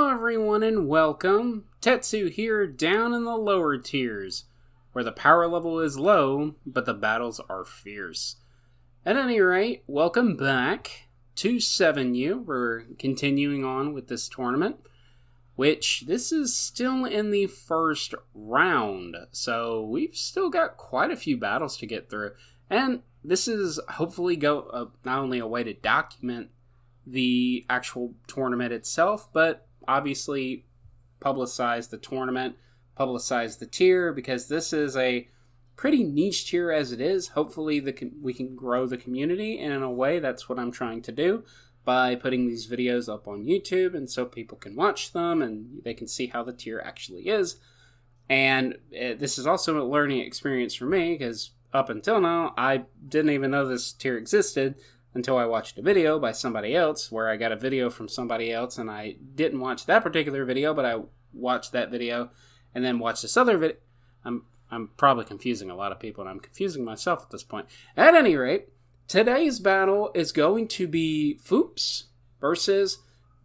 Hello everyone and welcome. Tetsu here down in the lower tiers, where the power level is low, but the battles are fierce. At any rate, welcome back to 7U. We're continuing on with this tournament, which this is still in the first round, so we've still got quite a few battles to get through. And this is hopefully not only a way to document the actual tournament itself, but obviously publicize the tournament, publicize the tier, because this is a pretty niche tier as it is. Hopefully we can grow the community, and in a way that's what I'm trying to do by putting these videos up on YouTube, and so people can watch them and they can see how the tier actually is. And this is also a learning experience for me, because up until now I didn't even know this tier existed until I watched a video by somebody else, where I got a video from somebody else, and I didn't watch that particular video, but I watched that video, and then watched this other video. I'm probably confusing a lot of people, and I'm confusing myself at this point. At any rate, today's battle is going to be Foops versus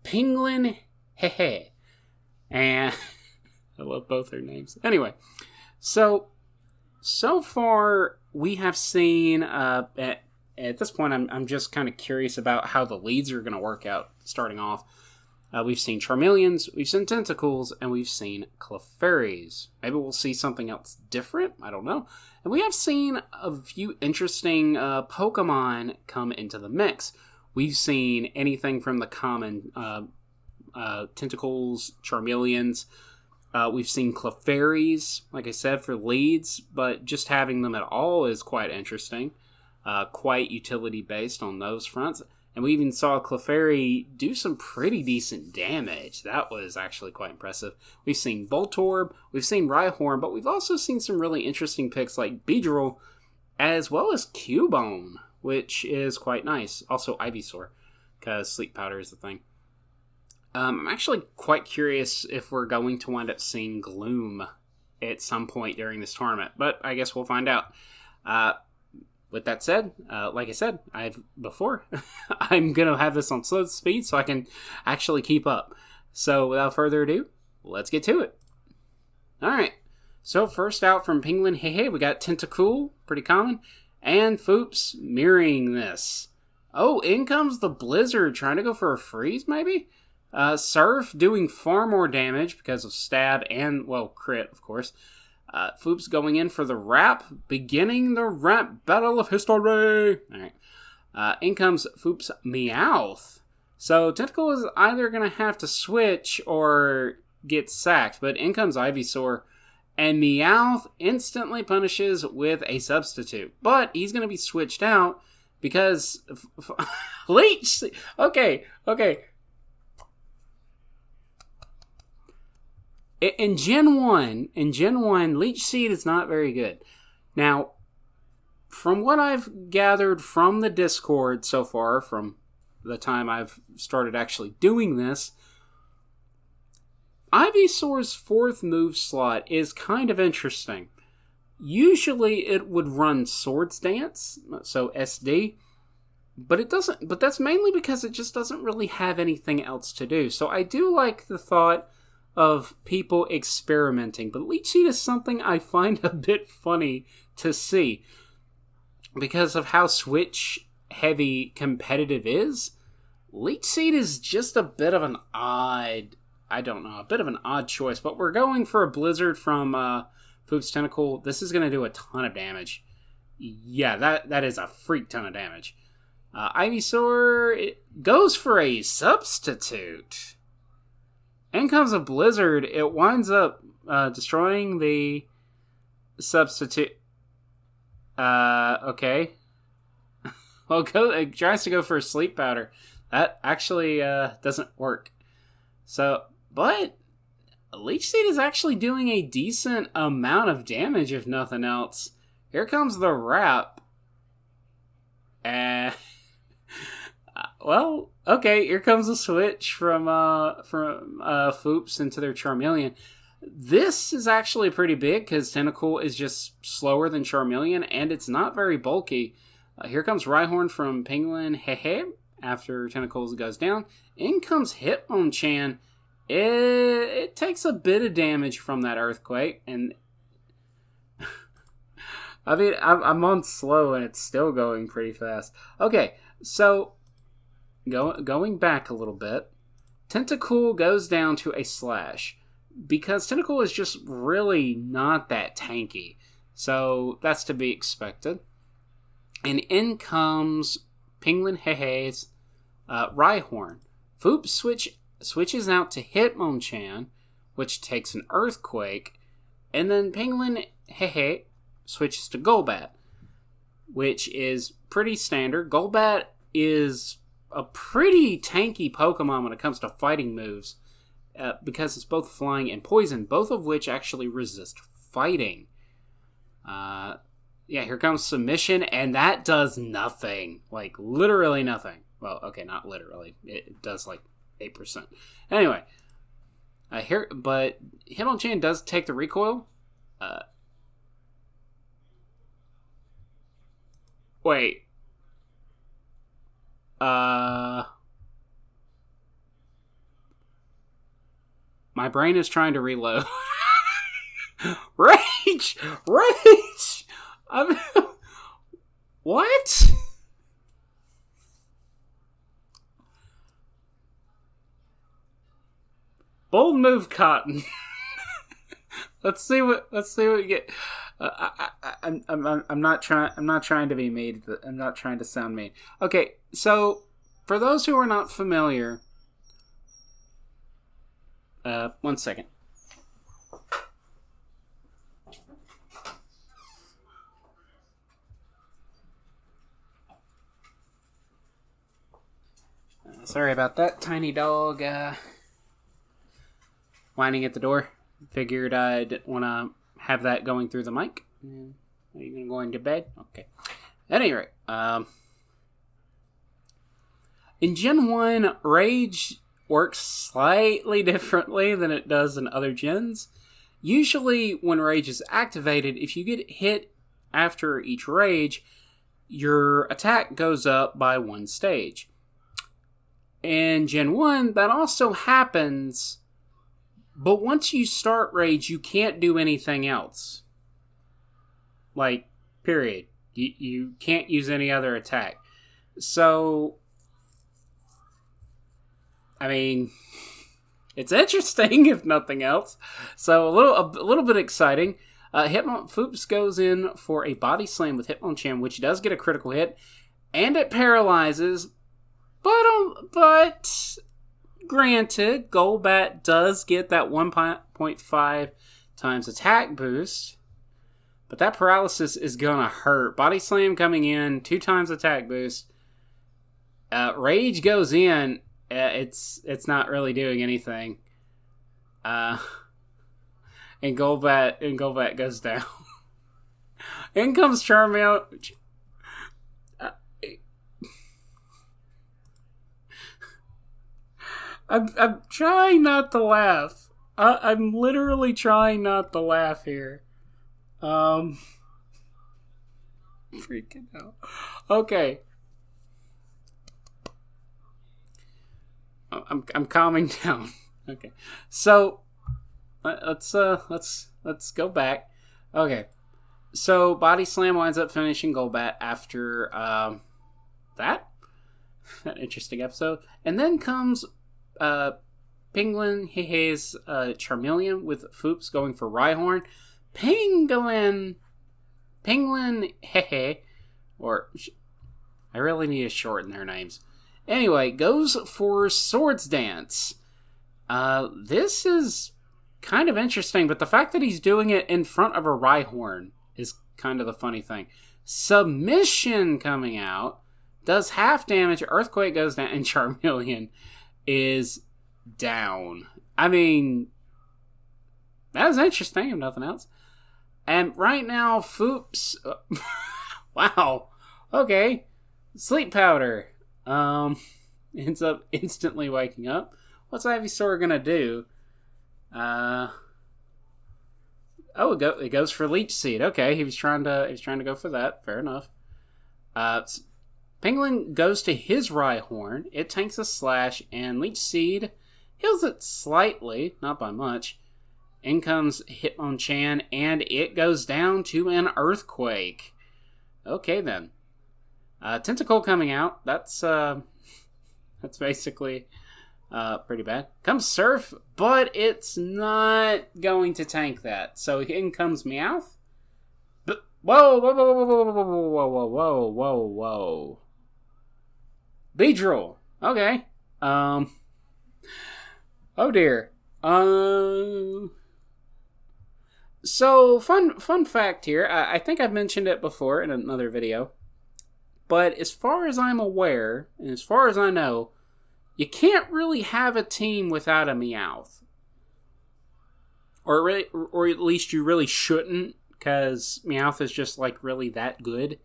Penguin Hehe. And I love both their names. Anyway, so far we have seen at this point, I'm just kind of curious about how the leads are going to work out starting off. We've seen Charmeleons, we've seen Tentacles, and we've seen Clefairies. Maybe we'll see something else different, I don't know. And we have seen a few interesting Pokemon come into the mix. We've seen anything from the common Tentacles, Charmeleons. We've seen Clefairies, like I said, for leads, but just having them at all is quite interesting. Quite utility-based on those fronts. And we even saw Clefairy do some pretty decent damage. That was actually quite impressive. We've seen Voltorb, we've seen Rhyhorn, but we've also seen some really interesting picks like Beedrill, as well as Cubone, which is quite nice. Also Ivysaur, because Sleep Powder is the thing. I'm actually quite curious if we're going to wind up seeing Gloom at some point during this tournament, but I guess we'll find out. With that said, like I said, before, I'm going to have this on slow speed so I can actually keep up. So without further ado, let's get to it. Alright, so first out from Penguin Hehe, we got Tentacool, pretty common, and Foops mirroring this. Oh, in comes the Blizzard, trying to go for a freeze maybe? Surf doing far more damage because of stab and, well, crit, of course. Foops going in for the rap, beginning the rap battle of history. Alright. In comes Foops Meowth. So Tentacle is either going to have to switch or get sacked, but in comes Ivysaur, and Meowth instantly punishes with a substitute. But he's going to be switched out because Leech. Okay. In Gen 1, Leech Seed is not very good. Now, from what I've gathered from the Discord so far, from the time I've started actually doing this, Ivysaur's fourth move slot is kind of interesting. Usually it would run Swords Dance, so SD, but it doesn't. But that's mainly because it just doesn't really have anything else to do. So I do like the thought of people experimenting, but Leech Seed is something I find a bit funny to see because of how Switch heavy competitive is. Leech Seed is just a bit of an odd, a bit of an odd choice, but we're going for a Blizzard from Foops Tentacle. This is going to do a ton of damage. Yeah, that is a freak ton of damage. Ivysaur goes for a substitute. In comes a Blizzard. It winds up destroying the substitute. Okay. Well, it tries to go for a Sleep Powder. That actually doesn't work. So, but Leech Seed is actually doing a decent amount of damage, if nothing else. Here comes the Wrap. Well, okay, here comes a switch from Foops into their Charmeleon. This is actually pretty big because Tentacle is just slower than Charmeleon, and it's not very bulky. Here comes Rhyhorn from Penguin Hehe after Tentacles goes down. In comes Hitmonchan, It takes a bit of damage from that earthquake, and I mean, I'm on slow and it's still going pretty fast. Okay, so going back a little bit, Tentacool goes down to a slash because Tentacool is just really not that tanky. So that's to be expected. And in comes Penguin Hehe's Rhyhorn. Foop switches out to Hitmonchan, which takes an earthquake, and then Penguin Hehe switches to Golbat, which is pretty standard. Golbat is a pretty tanky Pokemon when it comes to fighting moves, because it's both flying and poison, both of which actually resist fighting. Yeah, here comes Submission, and that does nothing. Like, literally nothing. Well, okay, not literally. It does, like, 8%. Anyway, but Hitmonchan does take the recoil. Wait. My brain is trying to reload. Rage! Rage! What? Bold move, Cotton. Let's see what we get. I'm not trying to be mean. I'm not trying to sound mean. Okay, so for those who are not familiar, 1 second. Sorry about that, tiny dog whining at the door. Figured I didn't want to have that going through the mic. Are you going to go into bed? Okay. At any rate, in Gen 1, Rage works slightly differently than it does in other gens. Usually, when Rage is activated, if you get hit after each Rage, your attack goes up by 1 stage. In Gen 1, that also happens, but once you start Rage, you can't do anything else. Like, period. You can't use any other attack. So, I mean, it's interesting if nothing else. So, a little bit exciting. Foops goes in for a body slam with Hitmonchan, which does get a critical hit, and it paralyzes. But granted, Golbat does get that 1.5 times attack boost. But that paralysis is gonna hurt. Body Slam coming in, 2 times attack boost. Rage goes in. It's not really doing anything. And Golbat goes down. In comes Charmander. I'm trying not to laugh. I'm literally trying not to laugh here. Freaking out. Okay. I'm calming down. Okay. So let's go back. Okay. So Body Slam winds up finishing Golbat after that interesting episode, and then comes Penguin Hehe's Charmeleon with Foops going for Rhyhorn. Penguin Hehe, or I really need to shorten their names. Anyway, goes for Swords Dance. This is kind of interesting, but the fact that he's doing it in front of a Rhyhorn is kind of the funny thing. Submission coming out, does half damage, Earthquake goes down, and Charmeleon is down. I mean, that was interesting, if nothing else. And right now, Foops... wow. Okay. Sleep Powder. Ends up instantly waking up. What's Ivysaur gonna do? It goes for Leech Seed. Okay, he was trying to go for that. Fair enough. Penguin goes to his Rhyhorn. It tanks a slash, and Leech Seed Heals it slightly, not by much. In comes Hitmonchan, and it goes down to an Earthquake. Okay, then. Tentacle coming out. That's basically pretty bad. Comes Surf, but it's not going to tank that. So in comes Meowth. Whoa, whoa, whoa, whoa, whoa, whoa, whoa, whoa, whoa, whoa. Beedrill. Okay. Oh dear. So, fun fact here. I think I've mentioned it before in another video. But as far as I'm aware, and as far as I know, you can't really have a team without a Meowth. Or at least you really shouldn't, because Meowth is just, like, really that good.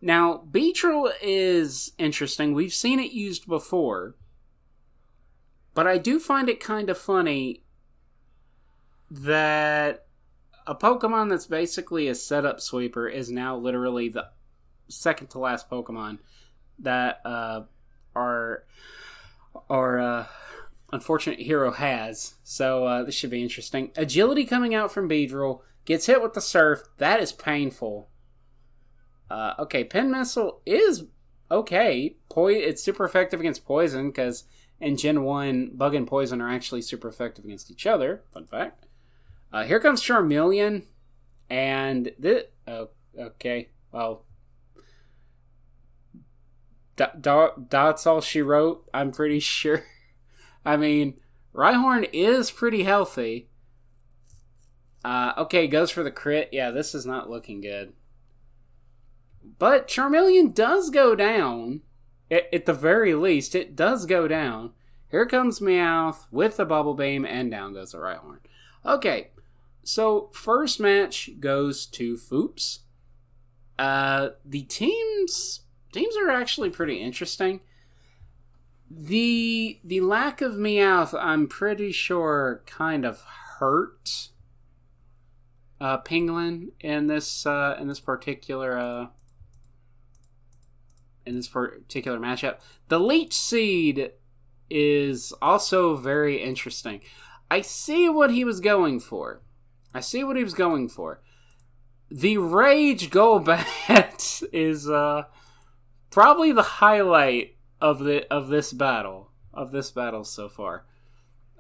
Now, Beedrill is interesting. We've seen it used before. But I do find it kind of funny that a Pokemon that's basically a setup sweeper is now literally the second to last Pokemon that our unfortunate hero has. So this should be interesting. Agility coming out from Beedrill. Gets hit with the Surf. That is painful. Okay, Pin Missile is okay. It's super effective against Poison, because in Gen 1, Bug and Poison are actually super effective against each other. Fun fact. Here comes Charmeleon. And this... Oh, okay. Well... That's all she wrote, I'm pretty sure. I mean, Rhyhorn is pretty healthy. Okay, goes for the crit. Yeah, this is not looking good. But Charmeleon does go down. At the very least, it does go down. Here comes Meowth with the Bubble Beam, and down goes the Rhyhorn. Okay, so first match goes to Foops. The teams are actually pretty interesting. The lack of Meowth, I'm pretty sure, kind of hurt Penguin in this particular matchup. The Leech Seed is also very interesting. I see what he was going for. The Rage Golbat is probably the highlight of this battle so far.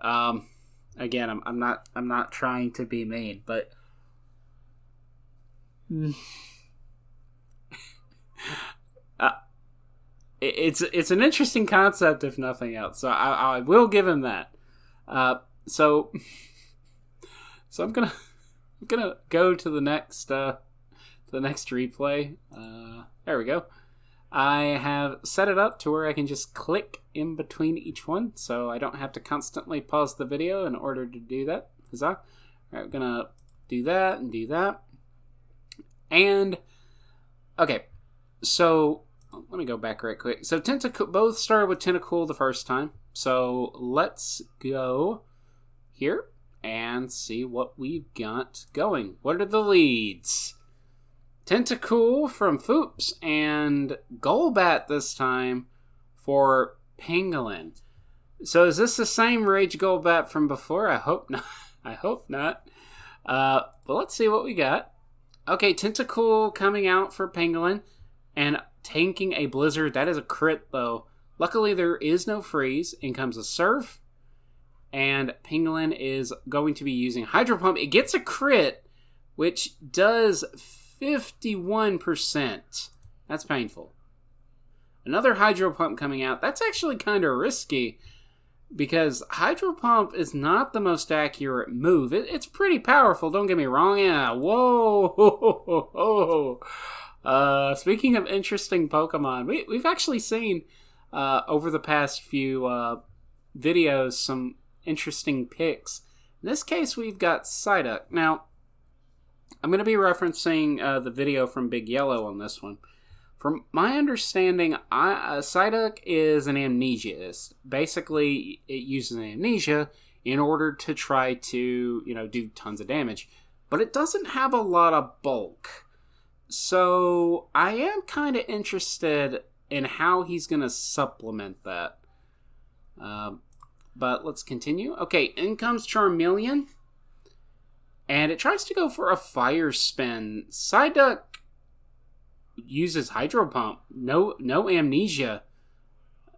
Again, I'm not trying to be mean, but it's an interesting concept, if nothing else. So I will give him that. So I'm gonna go to the next replay. There we go. I have set it up to where I can just click in between each one, so I don't have to constantly pause the video in order to do that. Huzzah. All right, I'm gonna do that and do that. And okay, so let me go back right quick. So both started with Tentacool the first time. So let's go here and see what we've got going. What are the leads? Tentacool from Foops and Golbat this time for Pangolin. So is this the same Rage Golbat from before? I hope not. But let's see what we got. Okay, Tentacool coming out for Pangolin and tanking a Blizzard. That is a crit, though. Luckily, there is no freeze. In comes a Surf. And Pangolin is going to be using Hydro Pump. It gets a crit, which does 51%. That's painful. Another Hydro Pump coming out. That's actually kind of risky, because Hydro Pump is not the most accurate move. It's pretty powerful, don't get me wrong. Yeah, whoa. Speaking of interesting Pokemon, we've actually seen over the past few videos some interesting picks. In this case, we've got Psyduck. Now, I'm going to be referencing the video from Big Yellow on this one. From my understanding, Psyduck is an amnesiast. Basically, it uses amnesia in order to try to, do tons of damage. But it doesn't have a lot of bulk. So, I am kind of interested in how he's going to supplement that. But let's continue. Okay, in comes Charmeleon. And it tries to go for a fire spin. Psyduck uses Hydro Pump. No amnesia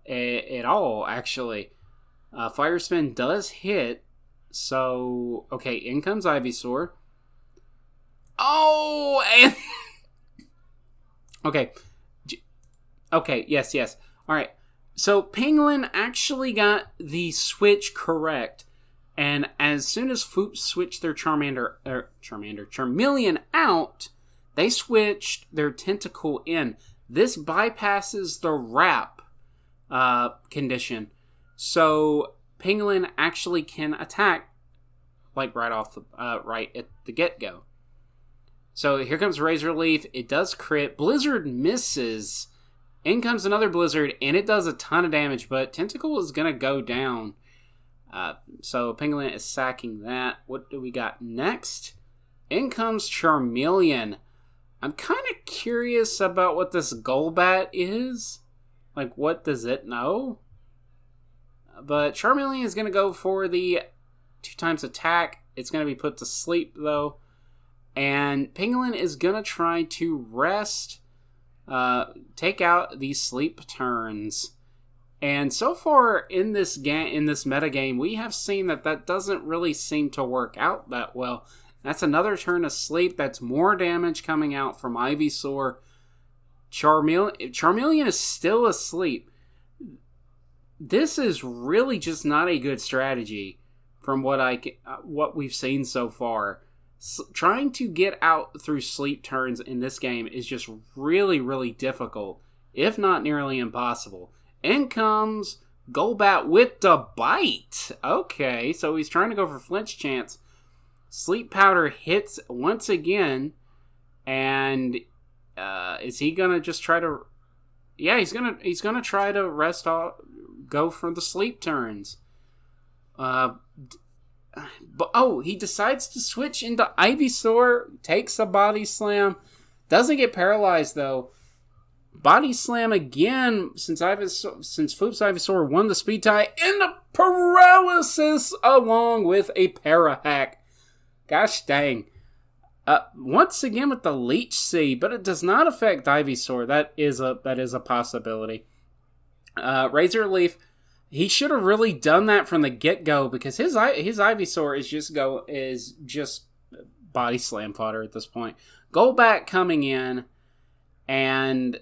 at all, actually. Fire spin does hit. So, okay, in comes Ivysaur. Oh, and... okay. Okay, yes. Alright, so Penguin actually got the switch correct. And as soon as Foop switched their Charmeleon out, they switched their Tentacle in. This bypasses the wrap condition. So Penguin actually can attack like right off the right at the get-go. So here comes Razor Leaf. It does crit. Blizzard misses. In comes another Blizzard, and it does a ton of damage, but Tentacle is going to go down. So Penguin is sacking that. What do we got next? In comes Charmeleon. I'm kind of curious about what this Golbat is. Like, what does it know? But Charmeleon is going to go for the 2x attack. It's going to be put to sleep, though. And Penguin is going to try to rest, take out these sleep turns. And so far in this meta game, we have seen that doesn't really seem to work out that well. That's another turn of sleep. That's more damage coming out from Ivysaur. Charmeleon is still asleep. This is really just not a good strategy from what we've seen so far. Trying to get out through sleep turns in this game is just really, really difficult, if not nearly impossible. In comes Golbat with the bite. Okay, so he's trying to go for flinch chance. Sleep Powder hits once again, and is he gonna just try to? Yeah, he's gonna try to rest off, go for the sleep turns. But he decides to switch into Ivysaur. Takes a Body Slam. Doesn't get paralyzed though. Body Slam again, since Foop's Ivysaur won the speed tie, and the paralysis along with a para hack. Gosh dang. Once again with the Leech Seed, but it does not affect Ivysaur. That is a possibility. Razor Leaf, he should have really done that from the get-go, because his Ivysaur is just Body Slam fodder at this point. Golbat coming in, and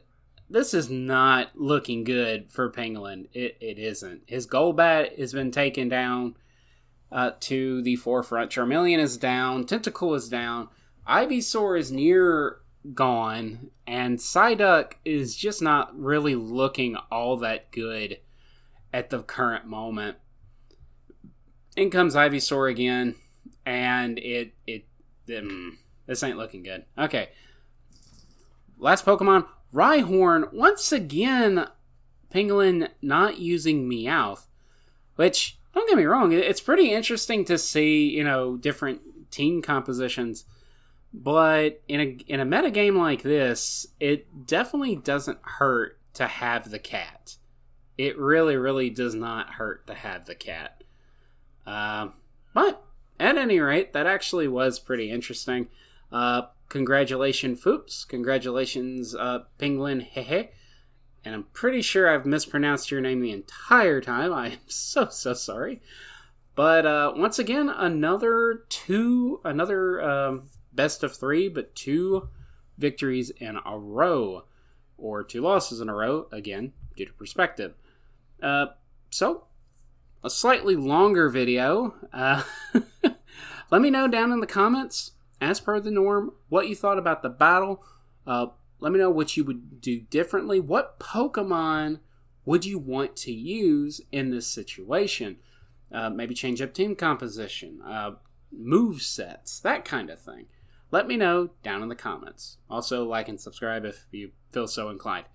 this is not looking good for Penguin. It isn't. His Golbat has been taken down to the forefront. Charmeleon is down. Tentacle is down. Ivysaur is near gone. And Psyduck is just not really looking all that good at the current moment. In comes Ivysaur again. And this ain't looking good. Okay. Last Pokemon. Rhyhorn, once again, Penguin not using Meowth, which, don't get me wrong, it's pretty interesting to see, different team compositions, but in a metagame like this, it definitely doesn't hurt to have the cat. It really, really does not hurt to have the cat. But, at any rate, that actually was pretty interesting. Congratulations, Foops. Congratulations, Penguin. Hehe. And I'm pretty sure I've mispronounced your name the entire time. I am so sorry. But once again, another best of 3, but 2 victories in a row. Or 2 losses in a row, again, due to perspective. So, a slightly longer video. Let me know down in the comments, as per the norm, what you thought about the battle. Let me know what you would do differently. What Pokemon would you want to use in this situation? Maybe change up team composition, move sets, that kind of thing. Let me know down in the comments. Also, like and subscribe if you feel so inclined.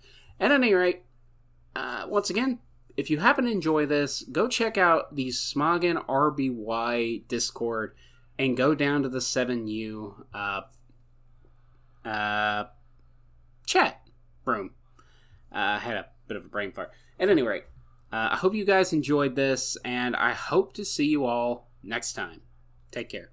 At any rate, once again, if you happen to enjoy this, go check out the Smogon RBY Discord and go down to the 7U chat room. I had a bit of a brain fart. At any rate, I hope you guys enjoyed this, and I hope to see you all next time. Take care.